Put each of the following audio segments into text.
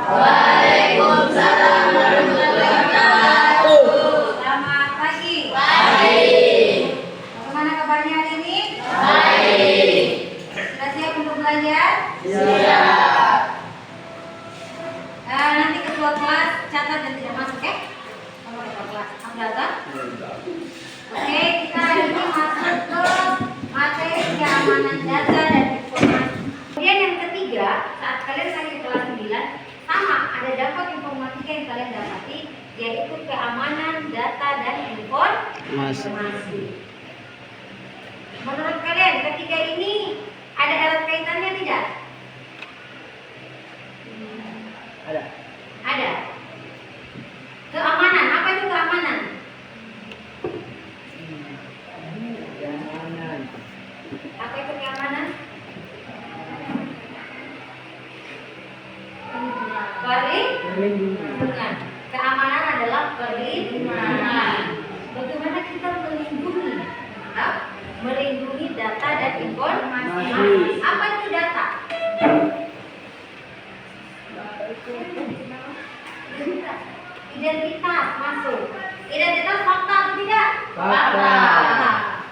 Waalaikumsalam warahmatullahi wabarakatuh. Selamat pagi. Baik. Bagaimana kabarnya hari ini? Baik. Sudah siap untuk belajar? Siap. Nanti ketua kelas catat dan tidak masuk ya? Kamu ketua kelas. Ambil. Oke, kita hari ini masuk ke materi keamanan data dan informasi. Kemudian yang ketiga, saat kalian lagi di kelas 9, sama ada dampak informatika yang kalian dapati, yaitu keamanan data dan informasi. Menurut kalian ketiga ini ada erat kaitannya tidak? Ada. Ada. Keamanan, apa itu keamanan? Keamanan. Apa itu keamanan? Perlindungan. Keamanan adalah perlindungan. Bagaimana kita melindungi? Melindungi data dan informasi. Apa itu data? Identitas masuk. Identitas fakta atau tidak? Fakta.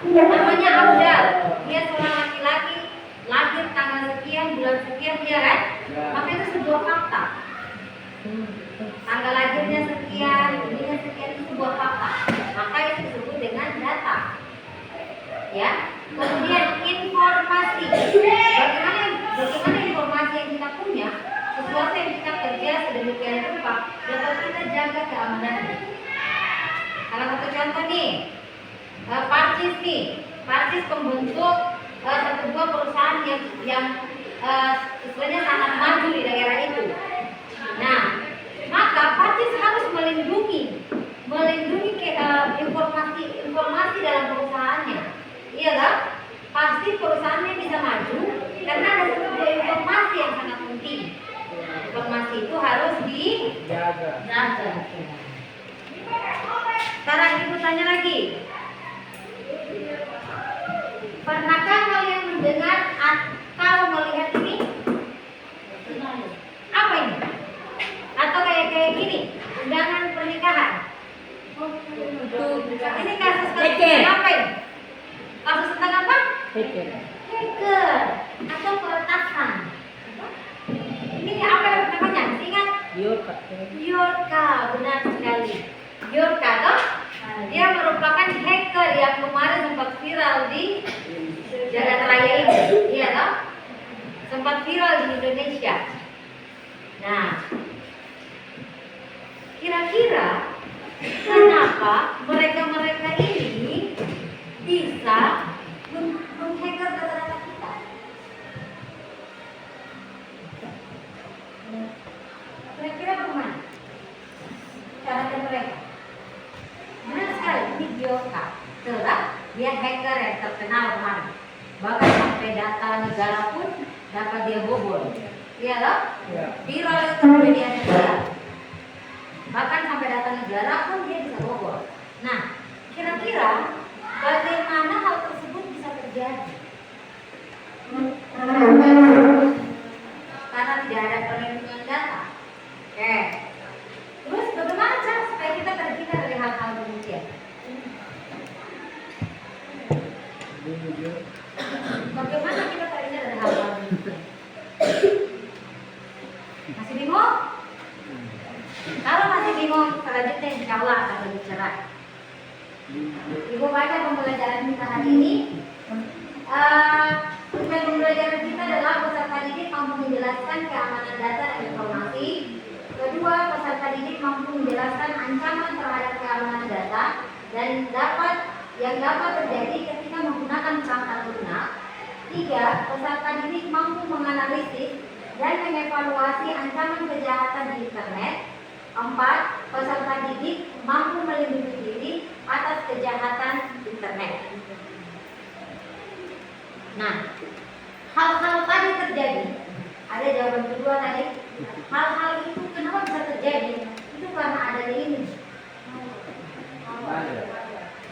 Namanya Abdal. Dia seorang laki-laki, lahir tanggal sekian, bulan sekian, dia kan? Maka itu sebuah fakta. Tanggal lahirnya sekian, bulannya sekian, itu sebuah fakta. Maka itu disebut dengan data. Ya. Kemudian informasi. Bagaimana informasi yang kita punya, sesuatu yang kita kerja sedemikian rupa dapat kita jaga keamanannya. Salah satu contoh nih, Parcis nih, Parcis pembentuk sebuah perusahaan yang istilahnya sangat maju di daerah itu. Nah, maka Parcis harus melindungi informasi dalam perusahaannya. Iya kan? Pasti perusahaannya bisa maju karena ada sebuah informasi yang sangat penting. Informasi itu harus dijaga. Sekarang ibu tanya lagi. Pernahkah kalian mendengar atau melihat ini? Apa ini? Atau kayak gini, undangan pernikahan. Ini kasus apa ini? Kasus tentang apa? Hacker atau peretasan. Ini apa namanya? Ingat? Biorka, benar sekali. Biorka toh? Dia merupakan hacker yang kemarin sempat viral di jagat raya ini. Iya toh? Sempat viral di Indonesia. Nah, kira-kira kenapa mereka ini bisa menghacker data-data kita? Kira-kira bagaimana caranya mereka? Benar sekali, ini Biorka. Setelah dia hacker yang terkenal kemarin, bahkan sampai data negara pun dapat dia bobol. Iya loh? Viral itu media sosial. Bahkan sampai data negara pun dia bisa bobol. Nah, kira-kira bagaimana hal tersebut bisa terjadi? Karena tidak ada perlindungan data. Oke. Terus bagaimana cara supaya kita terhindar dari hal-hal demikian? Bagaimana kita terhindar dari hal-hal demikian? Masih bingung? Kalau masih bingung, selanjutnya insya Allah akan lebih cerah. Ibu baca pembelajaran kita hari ini. Tujuan pembelajaran kita adalah peserta didik mampu menjelaskan keamanan data dan informasi. Kedua, peserta didik mampu menjelaskan ancaman terhadap keamanan data dan yang dapat terjadi ketika menggunakan perangkat lunak. Tiga, peserta didik mampu menganalisis dan mengevaluasi ancaman kejahatan di internet. Empat, peserta didik mampu melindungi diri atas kejahatan internet. Nah, hal-hal tadi terjadi. Ada jawaban kedua tadi. Hal-hal itu kenapa bisa terjadi? Itu karena adanya ini.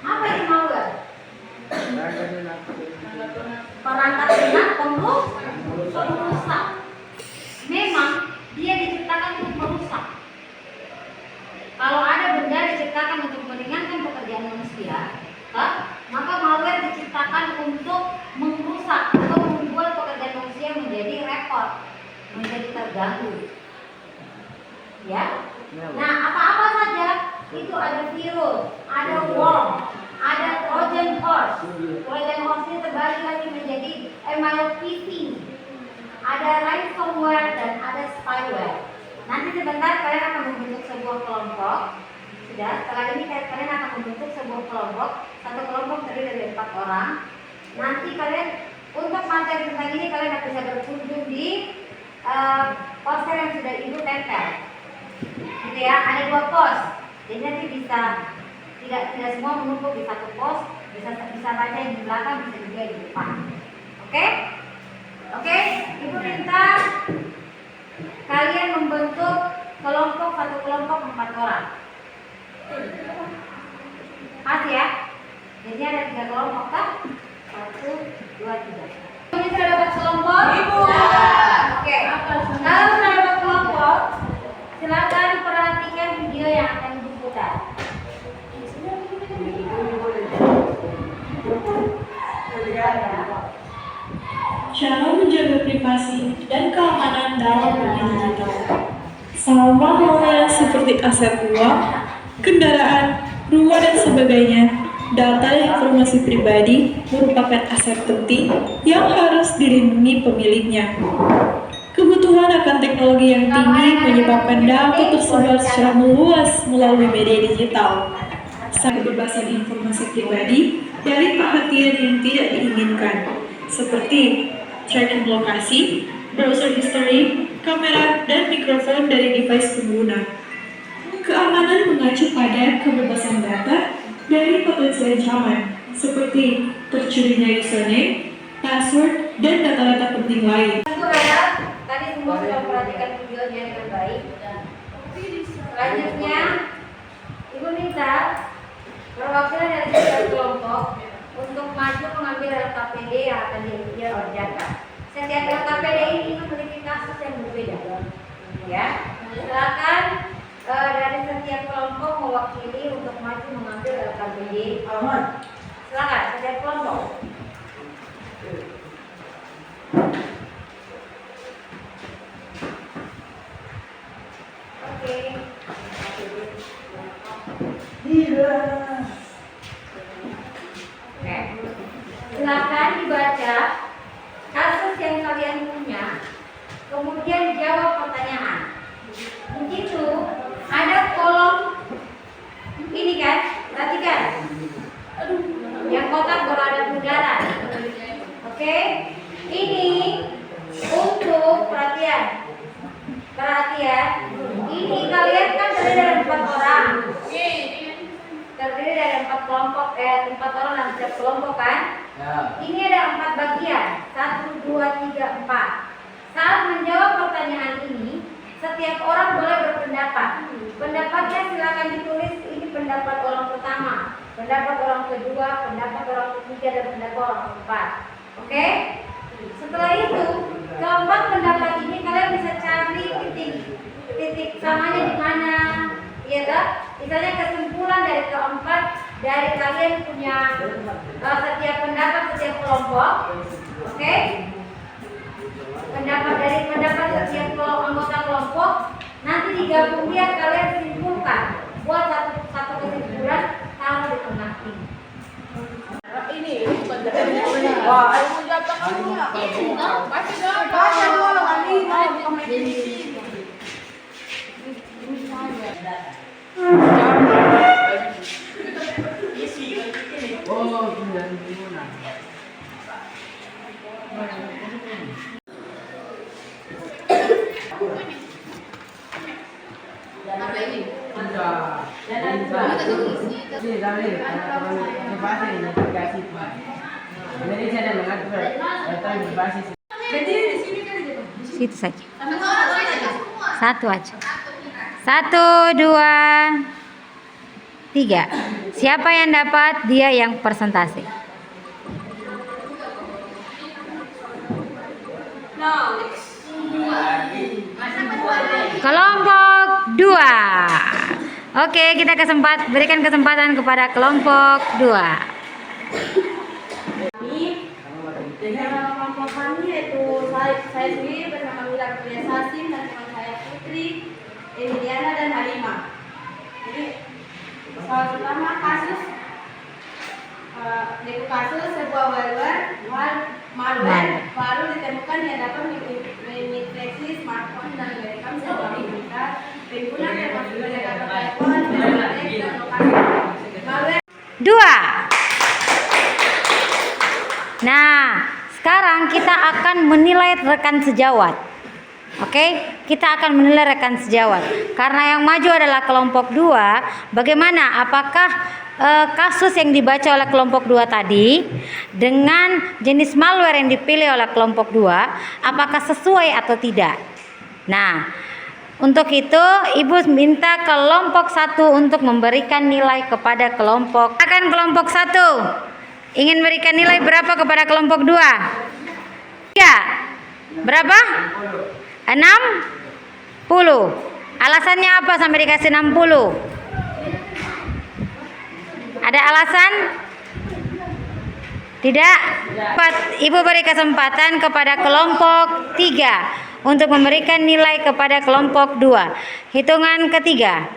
Apa itu malware? Perangkat lunak pemerusak. Memang dia diciptakan untuk virus, ada worm, ada Trojan horse. Trojan horse ini terbalik lagi menjadi malware, ada ransomware dan ada spyware. Nanti sebentar kalian akan membentuk sebuah kelompok. Sudah, setelah ini kalian akan membentuk sebuah kelompok. Satu kelompok terdiri dari 4 orang. Nanti kalian untuk materi tentang ini kalian bisa berkunjung di poster yang sudah ibu tempel. Gitu ya, ada 2 pos. Jadi nanti bisa tidak semua menumpuk di satu pos, bisa baca yang di belakang, bisa juga di depan. Oke? Oke, ibu minta kalian membentuk kelompok, satu kelompok 4 orang. Pas ya? Jadi ada 3 kelompok kan? 1, 2, 3. Ini sudah dapat kelompok? Ibu. Oke. Kalau sudah dapat kelompok, silakan perhatikan video yang akan ibu putar. Cara menjaga privasi dan keamanan dalam dunia digital. Sama halnya seperti aset uang, kendaraan, rumah dan sebagainya, data dan informasi pribadi merupakan aset penting yang harus dilindungi pemiliknya. Kebutuhan akan teknologi yang tinggi menyebabkan data tersebar secara meluas melalui media digital. Kebebasan informasi pribadi dari perhatian yang tidak diinginkan, seperti tracking lokasi, browser history, kamera, dan mikrofon dari device pengguna. Keamanan mengacu pada kebebasan data dari potensi ancaman, seperti tercurinya username, password, dan data-data penting lain. Tadi semua sudah memperhatikan videonya dengan baik. Selanjutnya, ibu minta perwakilan dari setiap kelompok untuk maju mengambil LKPD yang akan dia kerjakan. Setiap LKPD ini memiliki kasus yang berbeda. Ya, silakan dari setiap kelompok mewakili untuk maju mengambil LKPD. Silakan setiap kelompok. Oke. Silakan dibaca kasus yang kalian punya, kemudian jawab pertanyaan. Di situ ada kolom ini kan, perhatikan. Yang kotak berada bundaran. Oke, ini untuk perhatian. Ini kalian kan terdiri dari 4 orang. Terdiri dari 4 kelompok, 4 orang dalam setiap kelompok kan? Ini ada 4 bagian, 1, 2, 3, 4. Saat menjawab pertanyaan ini, setiap orang boleh berpendapat. Pendapatnya silakan ditulis. Ini pendapat orang pertama, pendapat orang kedua, pendapat orang ketiga, dan pendapat orang keempat. Oke? Setelah itu, keempat pendapat ini kalian bisa cari titik samanya di mana, ya kan? Misalnya kesimpulan dari keempat dari kalian punya setiap pendapat setiap kelompok, oke? Pendapat setiap anggota kelompok nanti digabung dia kalian simpulkan, buat satu kesimpulan taruh di tengah ini. Ini bukan wah, aku mau jawab tangannya. Baca dulu Situ saja. Satu aja. 1, 2, 3. Siapa yang dapat, dia yang persentase. Kelompok 2. Oke, kita berikan kesempatan kepada kelompok 2. Dengan kelompok kami yaitu saya sendiri bersama Mila Kuliah Sasim dan teman saya Putri, Emiliana dan Halimah. Jadi Soal pertama kasus sebuah malware baru ditemukan yang dapat menginfeksi smartphone dan merekam sebuah komputer pengguna termasuk pendekatan telepon, teks, dan lokasi. Malware 2. Nah, sekarang kita akan menilai rekan sejawat. Oke, kita akan menilai rekan sejawat. Karena yang maju adalah kelompok 2, bagaimana? Apakah kasus yang dibaca oleh kelompok 2 tadi dengan jenis malware yang dipilih oleh kelompok 2, apakah sesuai atau tidak? Nah, untuk itu Ibu minta kelompok 1 untuk memberikan nilai kepada kelompok. Akan kelompok 1 ingin berikan nilai berapa kepada kelompok 2? 3. Berapa? 60. Alasannya apa sampai dikasih 60? Ada alasan? Tidak? Ibu beri kesempatan kepada kelompok 3 untuk memberikan nilai kepada kelompok 2. Hitungan ketiga.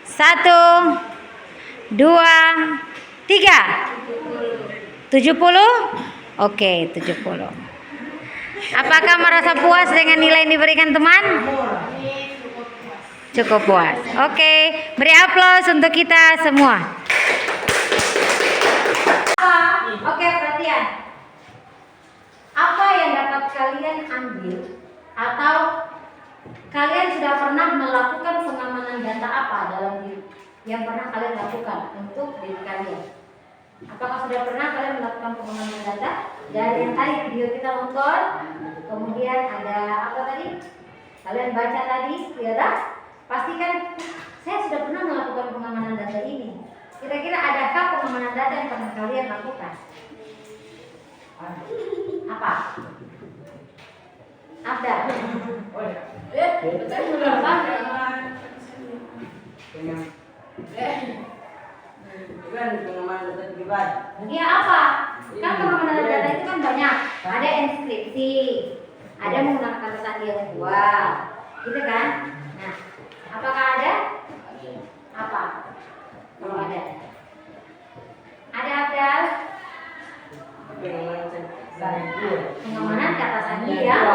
1, 2, 3. 70? Oke, 70. Apakah merasa puas dengan nilai yang diberikan teman? Cukup puas. Oke, beri aplaus untuk kita semua. Oke, perhatian. Apa yang dapat kalian ambil atau kalian sudah pernah melakukan pengamanan data apa dalam diri yang pernah kalian lakukan untuk diri kalian? Apakah sudah pernah kalian melakukan pengamanan data? Dari yang tadi video kita nonton, kemudian ada apa tadi? Kalian baca tadi, ya? Pastikan saya sudah pernah melakukan pengamanan data ini. Kira-kira adakah pengamanan data yang pernah kalian lakukan? Apa? Ada. Dia apa? Kan pengamanan data itu kan banyak. Ada enkripsi, ada menggunakan kata sandi yang kuat, gitu kan? Nah, apakah ada? Apa? Kalau ada Abdal? Pengamanan kata sandi yang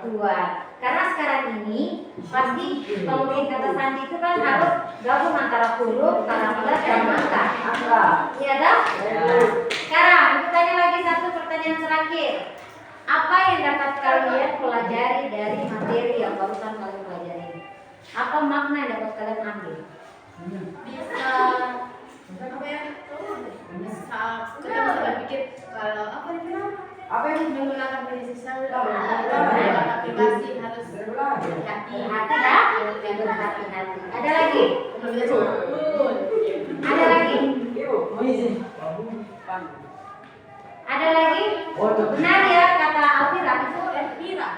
kuat. Karena sekarang ini pasti kalau bikin kata sandi itu kan harus gabung antara huruf, karakter, dan angka. Iya dah? Sekarang kita tanya lagi satu pertanyaan terakhir. Apa yang dapat kalian pelajari dari materi yang barusan kalian pelajari? Apa makna yang dapat kalian ambil? Bisa kita berpikir kalau apa menggunakan prinsip aplikasi harus Hati-hati ya, berhati-hati. Ada lagi? Ada lagi? Ada lagi? Benar ya kata Alvira itu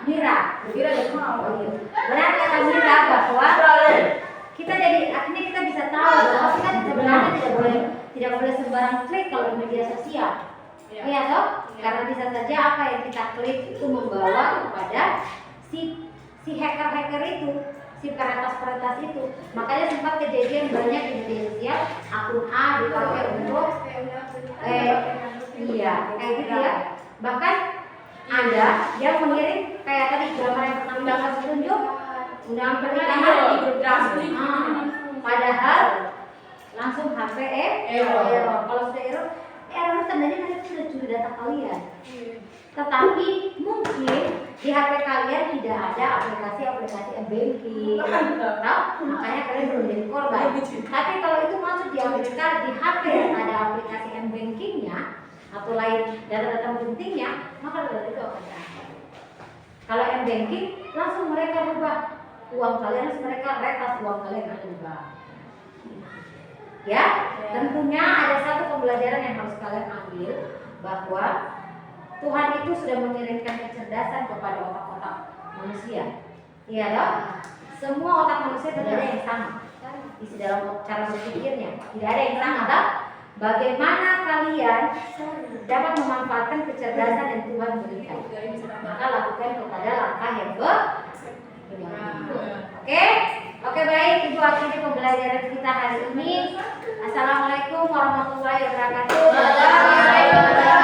Mira. Benar kata Mira bahwa kita jadi akhirnya kita bisa tahu bahwa kita sebenarnya tidak boleh sembarang klik kalau di media sosial. Iya toh? Karena bisa saja apa yang kita klik itu membawa kepada si hacker itu, si peretas itu. Makanya sempat kejadian banyak di media sosial akun A dipakai untuk kayak gitu ya. Bahkan ada yang mengirim kayak tadi gambar yang pertama dapat petunjuk undangan pernikahan di grup padahal langsung HP error. Kalau sudah error tandanya nanti sudah curi data kalian. Tetapi mungkin di HP kalian tidak ada aplikasi banking, makanya kalian belum jadi korban. Tapi kalau itu masuk di Amerika di HP yang ada aplikasi bankingnya atau lain data-data pentingnya, maka data itu akan diangkat. Kalau banking langsung mereka rubah uang kalian, langsung mereka retas uang kalian akan rubah. Ya, tentunya ada satu pembelajaran yang harus kalian ambil bahwa Tuhan itu sudah mengirimkan kecerdasan kepada otak-otak manusia. Iya dong? Semua otak manusia tidak ada yang sama isi dalam cara berpikirnya. Tidak ada yang sama, tak? Bagaimana kalian dapat memanfaatkan kecerdasan yang Tuhan berikan? Maka lakukan kepada langkah yang benar. Oke? Oke Oke baik, Ibu akhiri pembelajaran kita hari ini. Assalamualaikum warahmatullahi wabarakatuh.